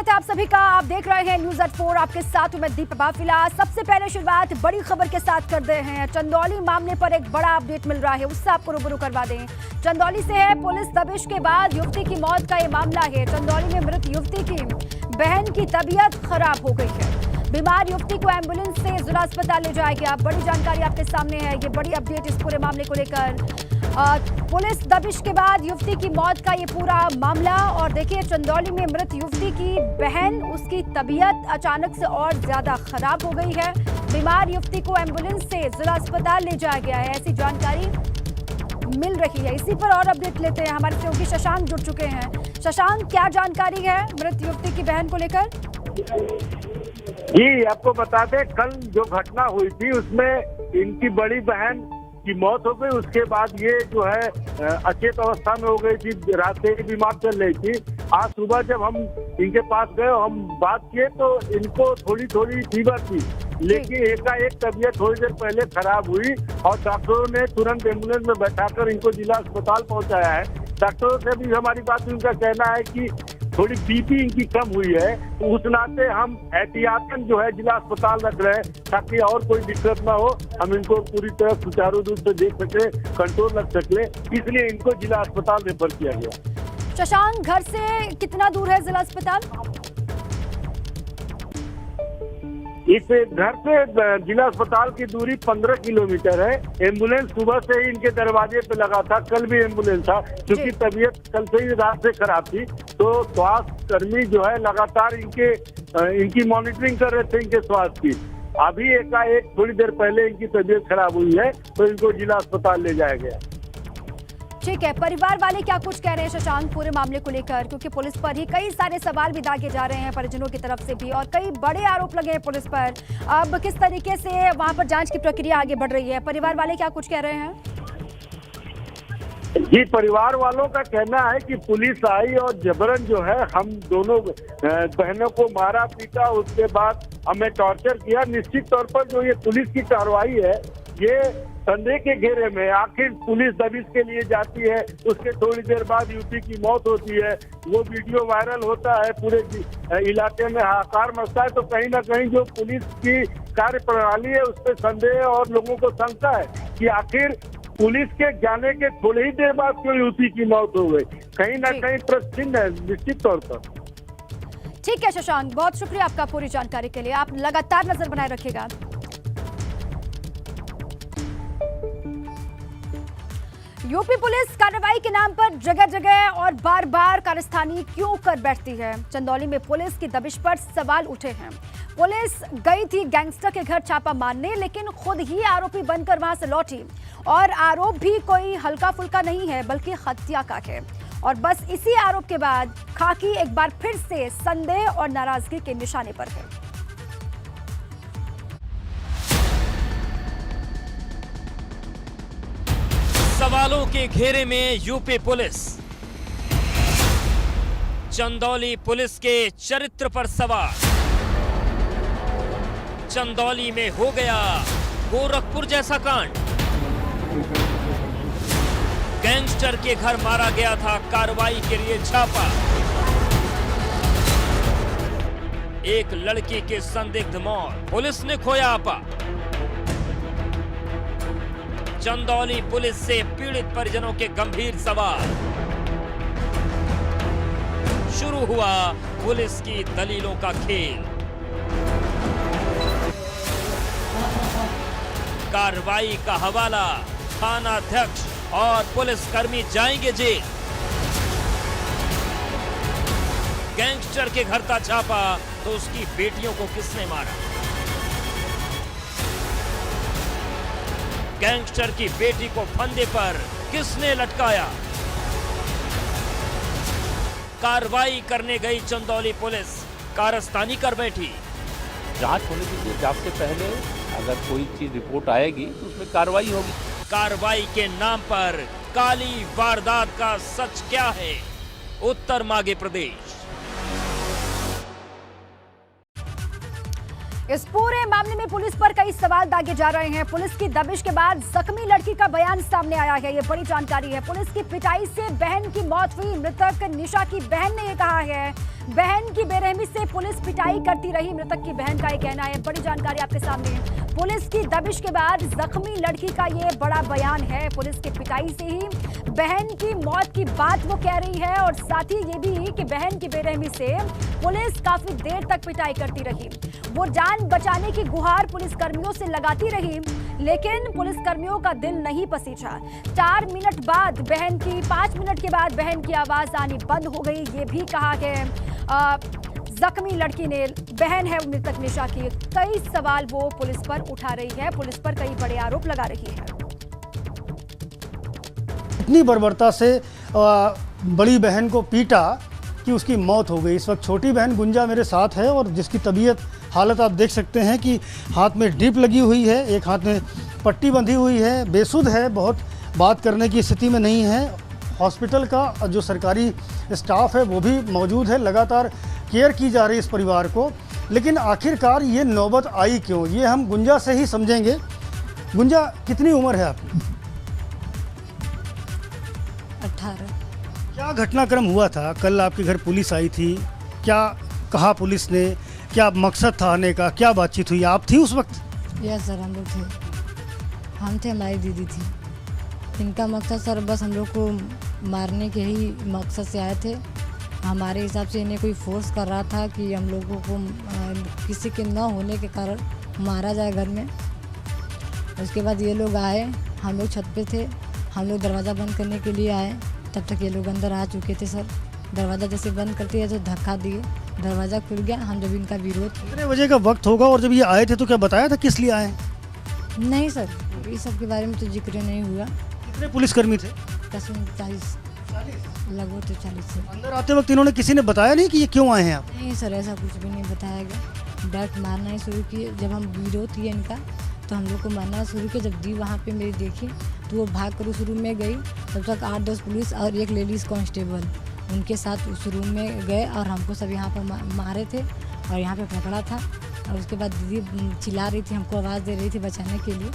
स्वागत है आप सभी का। आप देख रहे हैं न्यूज़ 4। आपके साथ हूं मैं दीपा बाफिला। सबसे पहले शुरुआत बड़ी खबर के साथ कर रहे हैं। चंदौली मामले पर एक बड़ा अपडेट मिल रहा है, उससे आपको रूबरू करवा दें। चंदौली से है। पुलिस दबिश के बाद युवती की मौत का ये मामला है। चंदौली में मृत युवती की बहन की तबीयत खराब हो गई है। बीमार युवती को एम्बुलेंस से जिला अस्पताल ले जाया गया। बड़ी जानकारी आपके सामने है, ये बड़ी अपडेट इस पूरे मामले को लेकर। पुलिस दबिश के बाद युवती की मौत का ये पूरा मामला। और देखिए, चंदौली में मृत युवती की बहन, उसकी तबीयत अचानक से और ज्यादा खराब हो गई है। बीमार युवती को एम्बुलेंस से जिला अस्पताल ले जाया गया है, ऐसी जानकारी मिल रही है। इसी पर और अपडेट लेते हैं। हमारे सहयोगी शशांक जुड़ चुके हैं। शशांक, क्या जानकारी है मृत युवती की बहन को लेकर? जी, आपको बता दें, कल जो घटना हुई थी उसमें इनकी बड़ी बहन की मौत हो गई। उसके बाद ये जो है अचेत अवस्था में हो गई थी, रात से बीमार चल रही थी। आज सुबह जब हम इनके पास गए, हम बात किए तो इनको थोड़ी थोड़ी फीवर थी, लेकिन एकाएक तबीयत थोड़ी देर पहले खराब हुई और डॉक्टरों ने तुरंत एम्बुलेंस में बैठाकर इनको जिला अस्पताल पहुंचाया है। डॉक्टरों से भी हमारी बात हुई, उनका कहना है कि थोड़ी बीपी इनकी कम हुई है, तो उस नाते हम एहतियातन जो है जिला अस्पताल रख रहे हैं ताकि और कोई दिक्कत ना हो, हम इनको पूरी तरह सुचारू रूप से देख सके, कंट्रोल रख सके, इसलिए इनको जिला अस्पताल रेफर किया गया। शशांक, घर से कितना दूर है जिला अस्पताल? इस घर से जिला अस्पताल की दूरी 15 किलोमीटर है। एम्बुलेंस सुबह से ही इनके दरवाजे पे लगा था, कल भी एम्बुलेंस था, क्योंकि तबीयत कल से ही रात से खराब थी। तो स्वास्थ्य कर्मी जो है लगातार इनकी मॉनिटरिंग कर रहे थे, इनके स्वास्थ्य की। अभी एकाएक थोड़ी देर पहले इनकी तबीयत खराब हुई है, तो इनको जिला अस्पताल ले जाया गया। ठीक है, परिवार वाले क्या कुछ कह रहे हैं शशांक पूरे मामले को लेकर? क्योंकि पुलिस पर ही कई सारे सवाल भी दागे जा रहे हैं परिजनों की तरफ से भी, और कई बड़े आरोप लगे हैं पुलिस पर। अब किस तरीके से वहां पर जांच की प्रक्रिया आगे बढ़ रही है? परिवार वाले क्या कुछ कह रहे हैं? जी, परिवार वालों का कहना है कि पुलिस आई और जबरन जो है हम दोनों बहनों को मारा पीटा, उसके बाद हमें टॉर्चर किया। निश्चित तौर पर जो ये पुलिस की कार्रवाई है, ये संदेह के घेरे में। आखिर पुलिस दबिश के लिए जाती है, उसके थोड़ी देर बाद युवती की मौत होती है, वो वीडियो वायरल होता है, पूरे इलाके में हाहाकार मचता है। तो कहीं ना कहीं जो पुलिस की कार्य प्रणाली है उस पर संदेह और लोगों को शंका है कि आखिर पुलिस के जाने के थोड़ी ही देर बाद क्यों युवती की मौत हो गई। कहीं ना कहीं प्रश्न चिन्ह है निश्चित तौर पर। ठीक है शशांक, बहुत शुक्रिया आपका पूरी जानकारी के लिए। आप लगातार नजर बनाए रखिएगा। यूपी पुलिस कार्रवाई के नाम पर जगह जगह और बार बार कारस्तानी क्यों कर बैठती है? चंदौली में पुलिस की दबिश पर सवाल उठे हैं। पुलिस गई थी गैंगस्टर के घर छापा मारने, लेकिन खुद ही आरोपी बनकर वहां से लौटी। और आरोप भी कोई हल्का फुल्का नहीं है, बल्कि हत्या का है। और बस इसी आरोप के बाद खाकी एक बार फिर से संदेह और नाराजगी के निशाने पर है। सवालों के घेरे में यूपी पुलिस। चंदौली पुलिस के चरित्र पर सवाल। चंदौली में हो गया गोरखपुर जैसा कांड। गैंगस्टर के घर मारा गया था, कार्रवाई के लिए छापा। एक लड़की के संदिग्ध मौत, पुलिस ने खोया आपा। चंदौली पुलिस से पीड़ित परिजनों के गंभीर सवाल। शुरू हुआ पुलिस की दलीलों का खेल। कार्रवाई का हवाला, थानाध्यक्ष और पुलिसकर्मी जाएंगे जेल। गैंगस्टर के घर का छापा तो उसकी बेटियों को किसने मारा? गैंगस्टर की बेटी को फंदे पर किसने लटकाया? कार्रवाई करने गई चंदौली पुलिस, कारस्तानी कर बैठी। जांच होने दीजिए, जांच से पहले अगर कोई चीज रिपोर्ट आएगी तो उसमें कार्रवाई होगी। कार्रवाई के नाम पर काली वारदात का सच क्या है? उत्तर मांगे प्रदेश। इस पूरे मामले में पुलिस पर कई सवाल दागे जा रहे हैं। पुलिस की दबिश के बाद जख्मी लड़की का बयान सामने आया है, ये बड़ी जानकारी है। पुलिस की पिटाई से बहन की मौत हुई। मृतक निशा की बहन ने ये कहा है बहन की बेरहमी से पुलिस पिटाई करती रही, मृतक की बहन का ये कहना है। बड़ी जानकारी आपके सामने है। पुलिस की दबिश के बाद जख्मी लड़की का ये बड़ा बयान है। पुलिस की पिटाई से ही बहन की मौत की बात वो कह रही है और साथ ही ये भी कि बहन की बेरहमी से पुलिस काफी देर तक पिटाई करती रही। वो जान बचाने की गुहार पुलिसकर्मियों से लगाती रही, लेकिन पुलिसकर्मियों का दिल नहीं पसीजा। 4 मिनट बाद बहन की 5 मिनट के बाद बहन की आवाज आनी बंद हो गई। ये भी कहा कि जख्मी लड़की ने, बहन है मृतक निशा की, कई सवाल वो पुलिस पर उठा रही है, पुलिस पर कई बड़े आरोप लगा रही है। इतनी बर्बरता से बड़ी बहन को पीटा कि उसकी मौत हो गई। इस वक्त छोटी बहन गुंजा मेरे साथ है और जिसकी तबीयत हालत आप देख सकते हैं कि हाथ में ड्रिप लगी हुई है, एक हाथ में पट्टी बंधी हुई है, बेसुध है, बहुत बात करने की स्थिति में नहीं है। हॉस्पिटल का जो सरकारी स्टाफ है वो भी मौजूद है, लगातार केयर की जा रही है इस परिवार को। लेकिन आखिरकार ये नौबत आई क्यों, ये हम गुंजा से ही समझेंगे। गुंजा, कितनी उम्र है आपकी? 18। क्या घटनाक्रम हुआ था? कल आपके घर पुलिस आई थी, क्या कहा पुलिस ने, क्या मकसद था आने का, क्या बातचीत हुई? आप थी उस वक्त? यस सर, हम लोग थे, हम थे, हमारी दीदी थी। इनका मकसद सर बस हम लोग को मारने के ही मकसद से आए थे। हमारे हिसाब से इन्हें कोई फोर्स कर रहा था कि हम लोगों को किसी के न होने के कारण मारा जाए घर में। उसके बाद ये लोग आए, हम लोग छत पे थे, हम लोग दरवाज़ा बंद करने के लिए आए, तब तक ये लोग अंदर आ चुके थे सर। दरवाज़ा जैसे बंद करते हैं तो धक्का दिए, दरवाज़ा खुल गया। हम जब इनका विरोध, कितने बजे का वक्त होगा और जब ये आए थे तो क्या बताया था किस लिए आए? नहीं सर, इस सब के बारे में तो जिक्र नहीं हुआ। कितने पुलिसकर्मी थे? 40 लगभग तो 40 से। अंदर आते वक्त इन्होंने किसी ने बताया नहीं कि ये क्यों आए हैं आप? नहीं सर, ऐसा कुछ भी नहीं बताया गया। डायरेक्ट मारना ही शुरू किए। जब हम विरोध किए इनका तो हम लोग को मारना शुरू किया। जब दी वहाँ पे मेरी देखी तो वो भाग कर उस रूम में गई। तब तक 8-10 पुलिस और एक लेडीज़ कांस्टेबल उनके साथ उस रूम में गए और हमको सब यहाँ पर मारे थे और यहाँ पे पकड़ा था। और उसके बाद दीदी चिल्ला रही थी, हमको आवाज़ दे रही थी बचाने के लिए।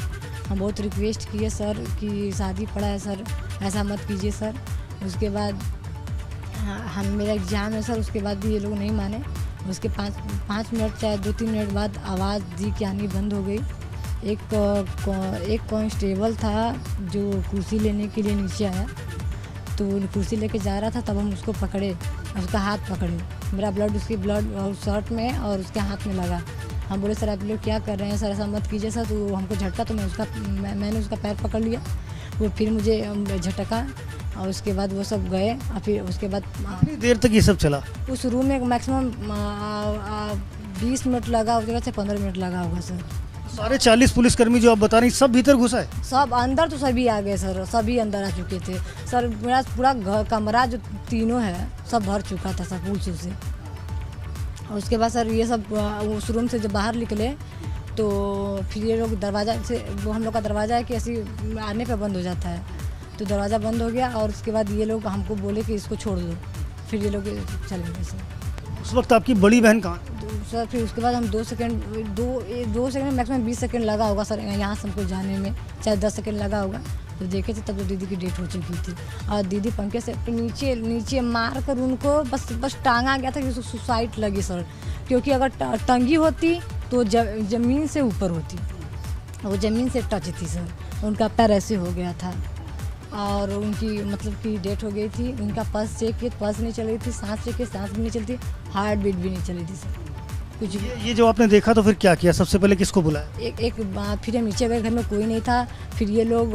हम बहुत रिक्वेस्ट किए सर कि शादी पड़ा है सर, ऐसा मत कीजिए सर। उसके बाद हम मेरा एग्ज़ाम है सर, उसके बाद भी ये लोग नहीं माने। उसके 5 मिनट चाहे 2-3 मिनट बाद आवाज़ दी कि आनी बंद हो गई। एक कांस्टेबल था जो कुर्सी लेने के लिए नीचे आया, तो कुर्सी लेके जा रहा था, तब हम उसको पकड़े, उसका हाथ पकड़े। मेरा ब्लड उसकी शर्ट में और उसके हाथ में लगा। हम बोले सर आप लोग क्या कर रहे हैं सर, ऐसा मत कीजिए सर। तो हमको झटका, तो मैंने उसका पैर पकड़ लिया, वो फिर मुझे झटका और उसके बाद वो सब गए। और फिर उसके बाद कितनी देर तक ये सब चला? उस रूम में मैक्सिमम 20 मिनट लगा, उस जगह से 15 मिनट लगा होगा सर। सारे 40 पुलिसकर्मी जो आप बता रही सब भीतर घुसा है? सब अंदर तो सभी आ गए सर, सभी अंदर आ चुके थे सर। मेरा पूरा घर कमरा जो तीनों है सब भर चुका था सर पुलिस से। और उसके बाद सर ये सब उस रूम से जब बाहर निकले तो फिर ये लोग दरवाज़ा से, वो हम लोग का दरवाज़ा है कि ऐसी आने पे बंद हो जाता है, तो दरवाज़ा बंद हो गया। और उसके बाद ये लोग हमको बोले कि इसको छोड़ दो, फिर ये लोग चले गए सर। उस वक्त आपकी बड़ी बहन कहाँ? सर फिर उसके बाद हम 2 सेकंड मैक्सिमम 20 सेकंड लगा होगा सर यहाँ से हमको जाने में, चाहे 10 सेकंड लगा होगा। तो देखे थे तब तो दीदी की डेथ हो चुकी थी और दीदी पंखे से नीचे मार कर उनको बस टांगा गया था कि उसको सुसाइड लगी सर। क्योंकि अगर टंगी होती तो ज़मीन से ऊपर होती, वो ज़मीन से टच थी सर। उनका पैर ऐसे हो गया था और उनकी मतलब कि डेथ हो गई थी। उनका पल्स चेक किए, पल्स नहीं चल रही थी, सांस चेक किए, सांस भी नहीं चलती, हार्ट बीट भी नहीं चली थी सर कुछ। ये जो आपने देखा तो फिर क्या किया? सबसे पहले किसको बुलाया? फिर हम नीचे गए, घर में कोई नहीं था। फिर ये लोग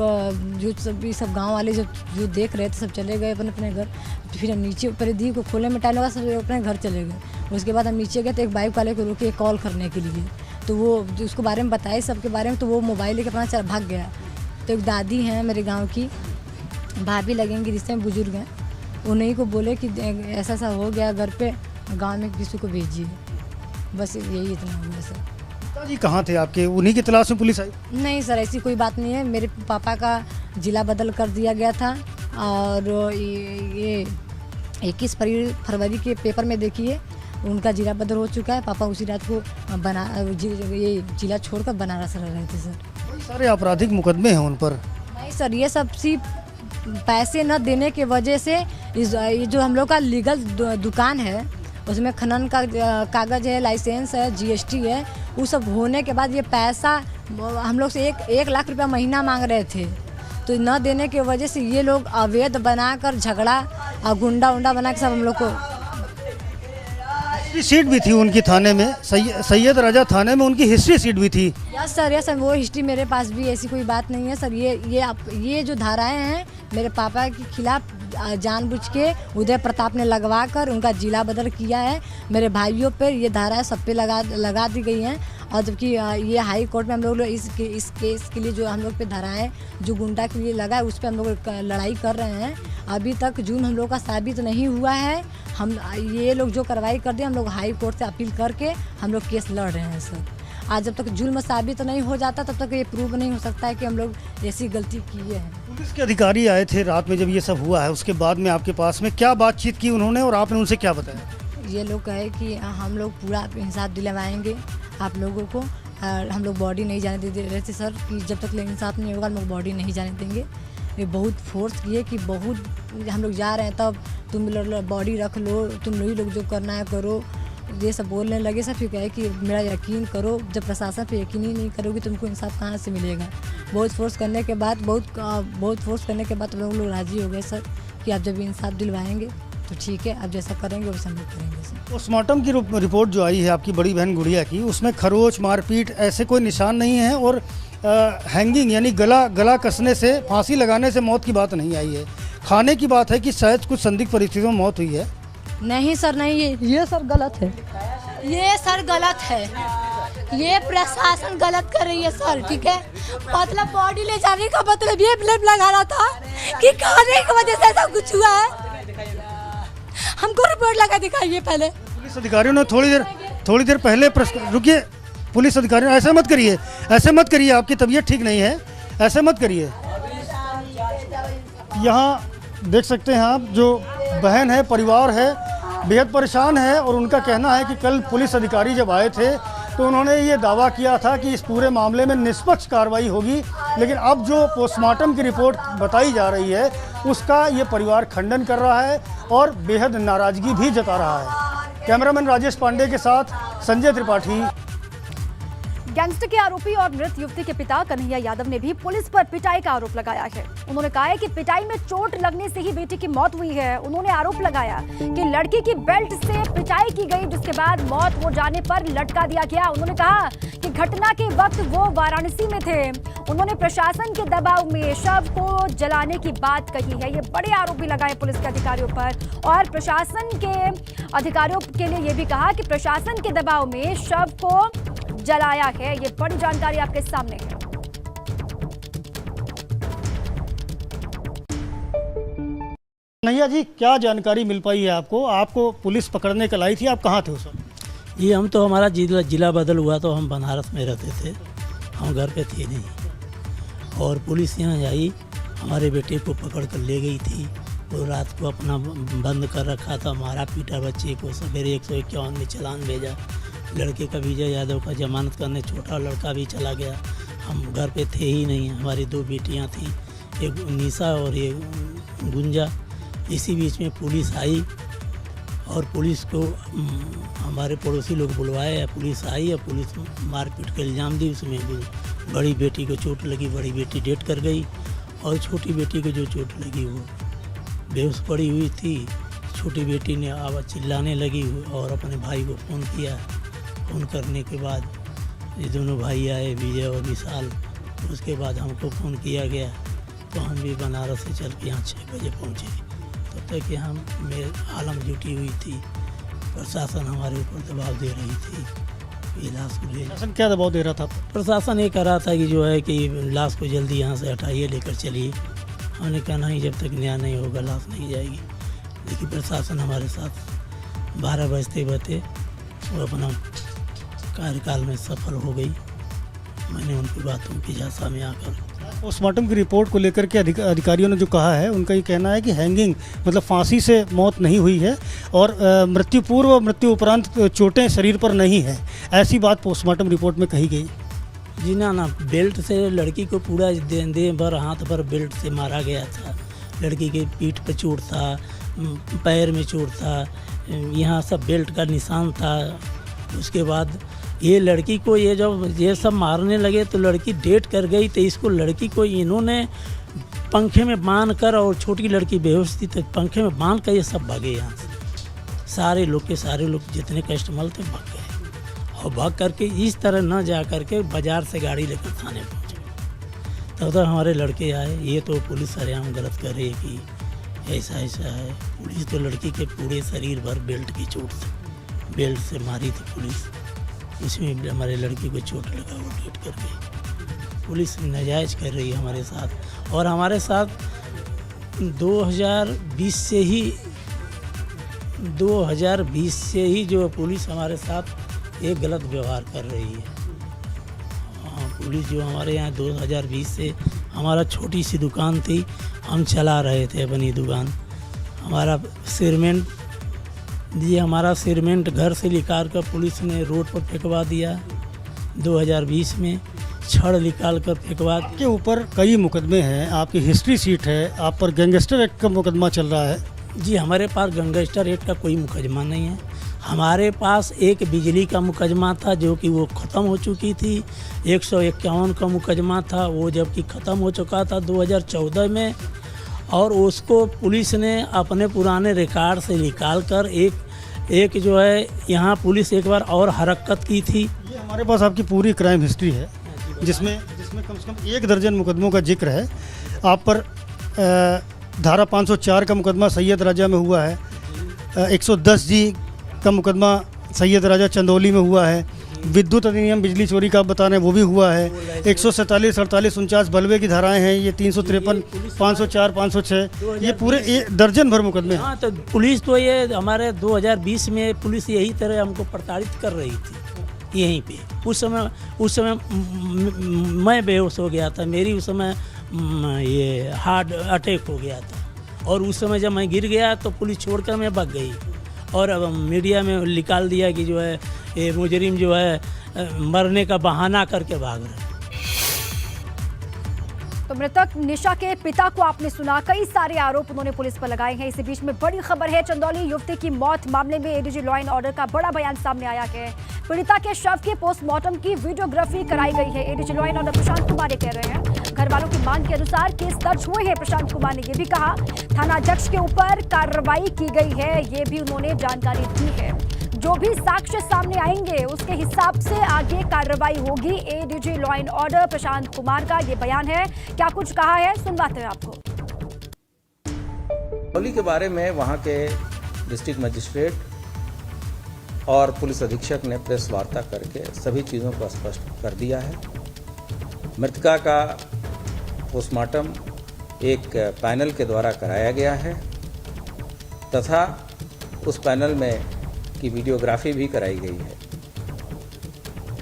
जो सब गांव वाले जो देख रहे थे सब चले गए अपने घर। फिर हम नीचे ऊपर दी को खोलने में टाइम लगा, सब अपने घर चले गए। उसके बाद हम नीचे गए तो एक बाइक वाले को रोके कॉल करने के लिए, तो वो उसको बारे में बताए सबके बारे में, तो वो मोबाइल लेकर अपना भाग गया। तो एक दादी हैं मेरे गाँव की, भाभी लगेंगी, रिश्ते में बुजुर्ग हैं, उन्हीं को बोले कि ऐसा ऐसा हो गया घर पे, गांव में किसी को भेजिए। बस यही इतना हुआ सर। पिताजी कहाँ थे आपके? उन्हीं की तलाश में पुलिस आई? नहीं सर, ऐसी कोई बात नहीं है। मेरे पापा का ज़िला बदल कर दिया गया था और ये 21 फरवरी के पेपर में देखिए उनका ज़िला बदल हो चुका है। पापा उसी रात को ये ज़िला छोड़कर बनारस रह रहे थे सर। सारे आपराधिक मुकदमे हैं उन पर? नहीं सर, ये सब सिर्फ पैसे न देने के वजह से ये जो हम लोग का लीगल दुकान है उसमें खनन का कागज़ है, लाइसेंस है, GST है। वो सब होने के बाद ये पैसा हम लोग से 1 लाख रुपया महीना मांग रहे थे, तो न देने की वजह से ये लोग अवैध बनाकर झगड़ा और गुंडा उंडा बना के सब हम लोग को। सीट भी थी उनकी थाने में, सैयद राजा थाने में उनकी हिस्ट्री सीट भी थी। यस सर, वो हिस्ट्री मेरे पास भी, ऐसी कोई बात नहीं है सर। ये जो धाराएं हैं मेरे पापा के खिलाफ जानबूझ के उदय प्रताप ने लगवा कर उनका जिला बदल किया है। मेरे भाइयों पर ये धाराएं सब पे लगा दी गई हैं, और जबकि ये हाई कोर्ट में हम लोग इस केस के लिए जो हम लोग पे धाराएं जो गुंडा के लिए लगा है उस पर हम लोग लड़ाई कर रहे हैं। अभी तक जुर्म हम लोग का साबित नहीं हुआ है। हम ये लोग जो कार्रवाई कर दिए, हम लोग हाई कोर्ट से अपील करके हम लोग केस लड़ रहे हैं सर। आज जब तक जुर्म साबित नहीं हो जाता तब तक ये प्रूव नहीं हो सकता है कि हम लोग ऐसी गलती किए हैं। पुलिस के अधिकारी आए थे रात में जब ये सब हुआ है, उसके बाद में आपके पास में क्या बातचीत की उन्होंने और आपने उनसे क्या बताया? ये लोग कहे कि हम लोग पूरा इंसाफ दिलवाएंगे आप लोगों को। हम लोग बॉडी नहीं जाने दे रहे थे सर, कि जब तक इंसाफ नहीं होगा हम लोग बॉडी नहीं जाने देंगे। ये बहुत फोर्स किए कि बहुत हम लोग जा रहे हैं तब तुम लोग बॉडी रख लो, तुम लोग जो करना है करो, ये सब बोलने लगे सर। फिर कहे कि मेरा यकीन करो, जब प्रशासन पे यकीन ही नहीं करोगे तुमको इंसाफ कहाँ से मिलेगा। बहुत फोर्स करने के बाद हम लोग राज़ी हो गए सर कि आप जब इंसाफ दिलवाएंगे तो ठीक है, आप जैसा करेंगे वैसा हम लोग करेंगे सर। पोस्टमार्टम की रिपोर्ट जो आई है आपकी बड़ी बहन गुड़िया की, उसमें खरोच मारपीट ऐसे कोई निशान नहीं है, और हैंगिंग यानी गला कसने से, फांसी लगाने से मौत की बात नहीं आई है। खाने की बात है कि शायद कुछ संदिग्ध परिस्थितियों में मौत हुई है। नहीं सर, नहीं, ये सर गलत है, ये सर गलत है, ये प्रशासन गलत कर रही है सर। ठीक है, मतलब बॉडी ले जाने का मतलब ये ब्लड लगा रहा था कि खाने की वजह से ऐसा कुछ हुआ है। हमको रिपोर्ट लगा दिखाइए पहले। पुलिस अधिकारियों ने थोड़ी देर पहले रुकिए, पुलिस अधिकारियों ऐसे मत करिए, आपकी तबीयत ठीक नहीं है, ऐसे मत करिए। यहाँ देख सकते हैं आप, जो बहन है, परिवार है, बेहद परेशान है, और उनका कहना है कि कल पुलिस अधिकारी जब आए थे तो उन्होंने ये दावा किया था कि इस पूरे मामले में निष्पक्ष कार्रवाई होगी, लेकिन अब जो पोस्टमार्टम की रिपोर्ट बताई जा रही है उसका ये परिवार खंडन कर रहा है और बेहद नाराजगी भी जता रहा है। कैमरामैन राजेश पांडे के साथ संजय त्रिपाठी। गैंगस्टर के आरोपी और मृत युवती के पिता कन्हैया यादव ने भी पुलिस पर पिटाई का आरोप लगाया है। उन्होंने कहा है कि पिटाई में चोट लगने से ही बेटी की मौत हुई है। उन्होंने आरोप लगाया कि लड़की की बेल्ट से पिटाई की गई, जिसके बाद मौत हो जाने पर लटका दिया गया। उन्होंने कहा कि घटना के वक्त वो वाराणसी में थे। उन्होंने प्रशासन के दबाव में शव को जलाने की बात कही है। ये बड़े आरोप भी लगाए पुलिस के अधिकारियों पर, और प्रशासन के अधिकारियों के लिए ये भी कहा कि प्रशासन के दबाव में शव को जलाया है। ये बड़ी जानकारी आपके सामने है। कन्हैया जी, क्या जानकारी मिल पाई है आपको पुलिस पकड़ने कल आई थी, आप कहाँ थे उस वक्त? जी, हम तो हमारा जिला बदल हुआ तो हम बनारस में रहते थे, हम घर पे थे नहीं, और पुलिस यहाँ आई, हमारे बेटे को पकड़ कर ले गई थी। वो रात को अपना बंद कर रखा था, मारा पीटा बच्चे को, सवेरे 151 में चालान भेजा। लड़के का विजय यादव का जमानत करने, छोटा लड़का भी चला गया। हम घर पे थे ही नहीं, हमारी 2 बेटियां थी, एक निशा और एक गुंजा। इसी बीच में पुलिस आई और पुलिस को हमारे पड़ोसी लोग बुलवाए, पुलिस आई और पुलिस मारपीट का इल्ज़ाम दी। उसमें बड़ी बेटी को चोट लगी, बड़ी बेटी डेथ कर गई, और छोटी बेटी को जो चोट लगी वो बेहोश पड़ी हुई थी। छोटी बेटी ने अब चिल्लाने लगी और अपने भाई को फ़ोन किया। फ़ोन करने के बाद ये दोनों भाई आए, विजय और विशाल। उसके बाद हमको फ़ोन किया गया तो हम भी बनारस से चल के यहाँ 6 बजे पहुँचे। तब तक कि हम मेरे आलम जुटी हुई थी, प्रशासन हमारे ऊपर दबाव दे रही थी। ये लाश को ले, प्रशासन क्या दबाव दे रहा था? प्रशासन ये कह रहा था कि जो है कि लाश को जल्दी यहाँ से हटाइए, लेकर चलिए। हमने कहा नहीं, जब तक न्याय नहीं होगा लाश नहीं जाएगी। लेकिन प्रशासन हमारे साथ 12 बजते वो अपना कार्यकाल में सफल हो गई। मैंने उनकी बातों की झांसा में आकर पोस्टमार्टम की रिपोर्ट को लेकर के अधिकारियों ने जो कहा है, उनका ये कहना है कि हैंगिंग मतलब फांसी से मौत नहीं हुई है, और मृत्यु पूर्व और मृत्यु उपरांत चोटें शरीर पर नहीं है, ऐसी बात पोस्टमार्टम रिपोर्ट में कही गई। जी ना, बेल्ट से लड़की को पूरा देह भर, हाथ भर बेल्ट से मारा गया था। लड़की के पीठ पर चोट था, पैर में चोट था, यहाँ सब बेल्ट का निशान था। उसके बाद ये लड़की को ये सब मारने लगे तो लड़की डेट कर गई, तो इसको लड़की को इन्होंने पंखे में बांध कर, और छोटी लड़की बेहोश थी तो पंखे में बांध कर ये सब भागे यहाँ से। सारे लोग जितने कस्टमर थे भाग गए, और भाग करके इस तरह न जा करके बाज़ार से गाड़ी लेकर थाने पहुँचे। तब तक हमारे लड़के आए। ये तो पुलिस सरेआम गलत कर रही है कि ऐसा है। पुलिस तो लड़की के पूरे शरीर भर बेल्ट की चोट से, बेल्ट से मारी थी पुलिस, उसमें हमारे लड़की को चोट लगा, वो डेट कर गई। पुलिस नाजायज़ कर रही है हमारे साथ, और हमारे साथ 2020 से ही जो पुलिस हमारे साथ एक गलत व्यवहार कर रही है। पुलिस जो हमारे यहाँ 2020 से, हमारा छोटी सी दुकान थी, हम चला रहे थे अपनी दुकान। हमारा सिरमेंट घर से निकाल कर पुलिस ने रोड पर फेंकवा दिया 2020 में, छड़ निकाल कर फेंकवा। के ऊपर कई मुकदमे हैं, आपकी हिस्ट्री सीट है, आप पर गैंगस्टर एक्ट का मुकदमा चल रहा है। जी, हमारे पास गैंगस्टर एक्ट का कोई मुकदमा नहीं है। हमारे पास एक बिजली का मुकदमा था जो कि वो ख़त्म हो चुकी थी। 151 का मुकदमा था, वो जबकि ख़त्म हो चुका था 2014 में, और उसको पुलिस ने अपने पुराने रिकॉर्ड से निकाल कर एक जो है यहाँ पुलिस एक बार और हरकत की थी। ये हमारे पास आपकी पूरी क्राइम हिस्ट्री है, जिसमें कम से कम 1 दर्जन मुकदमों का जिक्र है। आप पर धारा 504 का मुकदमा सैयद राजा में हुआ है, 110 जी का मुकदमा सैयद राजा चंदौली में हुआ है, विद्युत अधिनियम बिजली चोरी का आप बता रहे हैं वो भी हुआ है, 147, 48, 49 बलवे की धाराएं हैं, ये 353, 504, 506, ये पूरे 1 दर्जन भर मुकदमे हैं। हाँ, तो पुलिस तो ये हमारे 2020 में पुलिस यही तरह हमको प्रताड़ित कर रही थी यहीं पे। उस समय मैं बेहोश हो गया था, मेरी उस समय ये हार्ट अटैक हो गया था, और उस समय जब मैं गिर गया तो पुलिस छोड़कर मैं भाग गई, और अब मीडिया में निकाल दिया कि जो है ये मुजरिम जो है मरने का बहाना करके भाग रहे। तो मृतक निशा के पिता को आपने सुना, कई सारे आरोप उन्होंने पुलिस पर लगाए हैं। इसी बीच में बड़ी खबर है, चंदौली युवती की मौत मामले में एडीजी लॉ एंड ऑर्डर का बड़ा बयान सामने आया है। पीड़िता के शव के पोस्टमार्टम की वीडियोग्राफी कराई गई है। ADG law and order Prashant Kumar ये कह रहे हैं, घर वालों की मांग के अनुसार केस दर्ज हुए हैं। प्रशांत कुमार ने ये भी कहा थाना अध्यक्ष के ऊपर कार्रवाई की गई है, ये भी उन्होंने जानकारी दी है। जो भी साक्ष्य सामने आएंगे उसके हिसाब से आगे कार्रवाई होगी। ADG law and order Prashant Kumar का ये बयान है, क्या कुछ कहा है सुनवाते हैं आपको। होली के बारे में वहां के डिस्ट्रिक्ट मजिस्ट्रेट और पुलिस अधीक्षक ने प्रेस वार्ता करके सभी चीज़ों को स्पष्ट कर दिया है। मृतका का पोस्टमार्टम एक पैनल के द्वारा कराया गया है, तथा उस पैनल में की वीडियोग्राफी भी कराई गई है।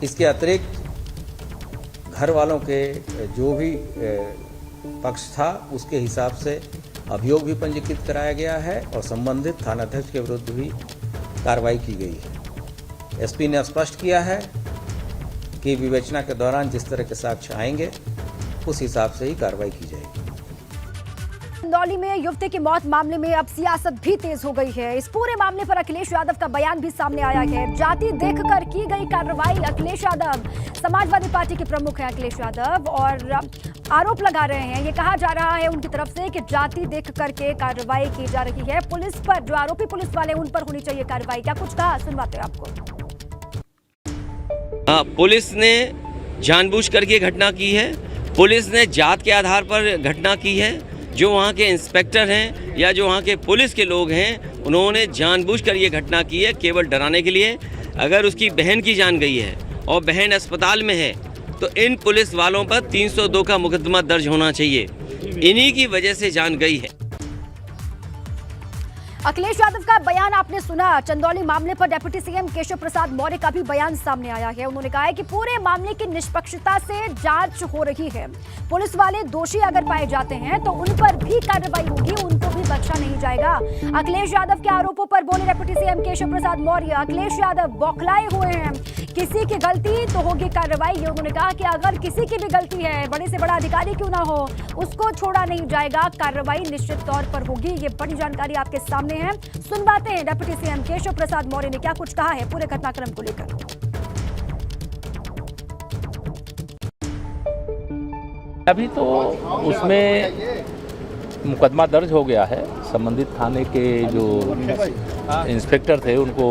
इसके अतिरिक्त घर वालों के जो भी पक्ष था उसके हिसाब से अभियोग भी पंजीकृत कराया गया है, और संबंधित थानाध्यक्ष के विरुद्ध भी कार्रवाई की गई है। एसपी ने स्पष्ट किया है कि विवेचना के दौरान जिस तरह के साक्ष्य आएंगे उस हिसाब से ही कार्रवाई की जाएगी। चंदौली में युवती की मौत मामले में अब सियासत भी तेज हो गई है। इस पूरे मामले पर अखिलेश यादव का बयान भी सामने आया है। जाति देखकर की गई कार्रवाई। अखिलेश यादव समाजवादी पार्टी के प्रमुख हैं अखिलेश यादव, और आरोप लगा रहे हैं, ये कहा जा रहा है उनकी तरफ से कि जाति देख करके कार्रवाई की जा रही है। पुलिस पर जो आरोपी पुलिस वाले उन पर होनी चाहिए कार्रवाई। क्या कुछ कहा सुनवाते हैं आपको। पुलिस ने जानबूझ करके घटना की है। पुलिस ने जात के आधार पर घटना की है। जो वहाँ के इंस्पेक्टर हैं या जो वहाँ के पुलिस के लोग हैं, उन्होंने जानबूझकर ये घटना की है केवल डराने के लिए। अगर उसकी बहन की जान गई है और बहन अस्पताल में है तो इन पुलिस वालों पर 302 का मुकदमा दर्ज होना चाहिए। इन्हीं की वजह से जान गई है। अखिलेश यादव का बयान आपने सुना। चंदौली मामले पर डिप्टी सीएम केशव प्रसाद मौर्य का भी बयान सामने आया है। उन्होंने कहा है कि पूरे मामले की निष्पक्षता से जांच हो रही है। पुलिस वाले दोषी अगर पाए जाते हैं तो उन पर भी कार्रवाई होगी, उनको भी बख्शा नहीं जाएगा। अखिलेश यादव के आरोपों पर बोले डिप्टी सीएम केशव प्रसाद मौर्य। अखिलेश यादव बौखलाए हुए हैं। किसी की गलती तो होगी कार्रवाई। ये उन्होंने कहा कि अगर किसी की भी गलती है, बड़े से बड़ा अधिकारी क्यों ना हो, उसको छोड़ा नहीं जाएगा, कार्रवाई निश्चित तौर पर होगी। ये बड़ी जानकारी आपके सामने है। सुनवाते हैं डिप्टी सीएम केशव प्रसाद मौर्य ने क्या कुछ कहा है पूरे घटनाक्रम को लेकर। अभी तो उसमें मुकदमा दर्ज हो गया है। संबंधित थाने के जो इंस्पेक्टर थे उनको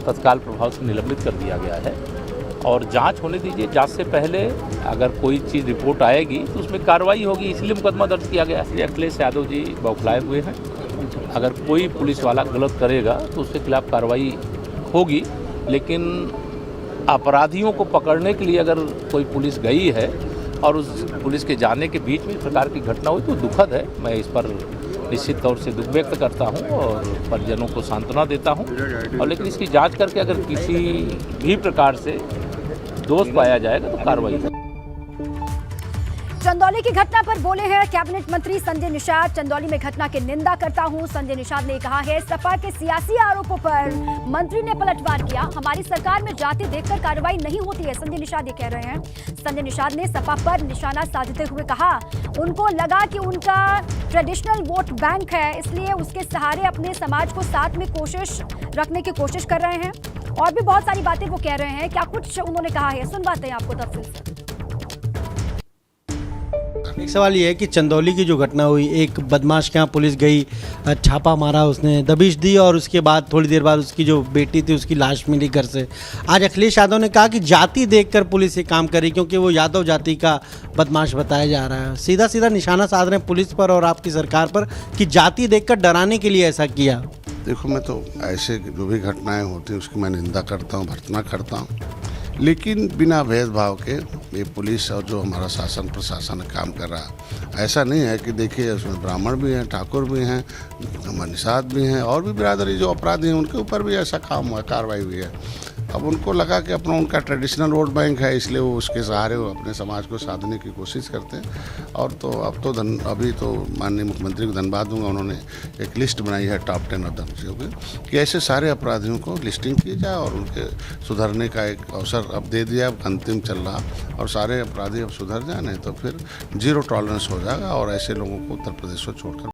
तत्काल प्रभाव से निलंबित कर दिया गया है और जांच होने दीजिए। जांच से पहले अगर कोई चीज़ रिपोर्ट आएगी तो उसमें कार्रवाई होगी, इसलिए मुकदमा दर्ज किया गया है। अखिलेश यादव जी बौखलाए हुए हैं। अगर कोई पुलिस वाला गलत करेगा तो उसके खिलाफ कार्रवाई होगी, लेकिन अपराधियों को पकड़ने के लिए अगर कोई पुलिस गई है और उस पुलिस के जाने के बीच में इस प्रकार की घटना हुई तो दुखद है। मैं इस पर निश्चित तौर से दुख व्यक्त करता हूं और परिजनों को सांत्वना देता हूं, और लेकिन इसकी जांच करके अगर किसी भी प्रकार से दोष पाया जाएगा तो कार्रवाई होगी। चंदौली की घटना पर बोले हैं कैबिनेट मंत्री संजय निषाद। चंदौली में घटना की निंदा करता हूं, संजय निषाद ने कहा है। सपा के सियासी आरोपों पर मंत्री ने पलटवार किया। हमारी सरकार में जाति देखकर कार्रवाई नहीं होती है, संजय निषाद ये कह रहे हैं। संजय निषाद ने सपा पर निशाना साधते हुए कहा, उनको लगा कि उनका ट्रेडिशनल वोट बैंक है, इसलिए उसके सहारे अपने समाज को साथ में कोशिश रखने की कोशिश कर रहे हैं। और भी बहुत सारी बातें वो कह रहे हैं। क्या कुछ उन्होंने कहा है, सुनवाते हैं आपको तफसील से। एक सवाल ये है कि चंदौली की जो घटना हुई, एक बदमाश के यहाँ पुलिस गई, छापा मारा, उसने दबिश दी और उसके बाद थोड़ी देर बाद उसकी जो बेटी थी उसकी लाश मिली घर से। आज अखिलेश यादव ने कहा कि जाति देखकर पुलिस ये काम करी क्योंकि वो यादव जाति का बदमाश बताया जा रहा है। सीधा सीधा निशाना साध रहे हैं पुलिस पर और आपकी सरकार पर कि जाति देखकर डराने के लिए ऐसा किया। देखो, मैं तो ऐसे जो भी घटनाएँ होती हैं उसकी मैं निंदा करता हूँ, भर्त्सना करता हूँ, लेकिन बिना भेदभाव के ये पुलिस और जो हमारा शासन प्रशासन काम कर रहा है, ऐसा नहीं है कि देखिए उसमें ब्राह्मण भी हैं, ठाकुर भी हैं, निषाद भी हैं और भी बिरादरी जो अपराधी हैं उनके ऊपर भी ऐसा काम हुआ, कार्रवाई हुई है। अब उनको लगा कि अपना उनका ट्रेडिशनल वोट बैंक है, इसलिए वो उसके सहारे वो अपने समाज को साधने की कोशिश करते हैं। और तो अब तो अभी तो माननीय मुख्यमंत्री को धन्यवाद दूंगा, उन्होंने एक लिस्ट बनाई है टॉप 10 ऑफ द कि ऐसे सारे अपराधियों को लिस्टिंग की जाए और उनके सुधरने का एक अवसर अब दे दिया। अब अंतिम चल रहा और सारे अपराधी अब सुधर जाए, नहीं तो फिर 0 टॉलरेंस हो जाएगा और ऐसे लोगों को उत्तर प्रदेश को छोड़कर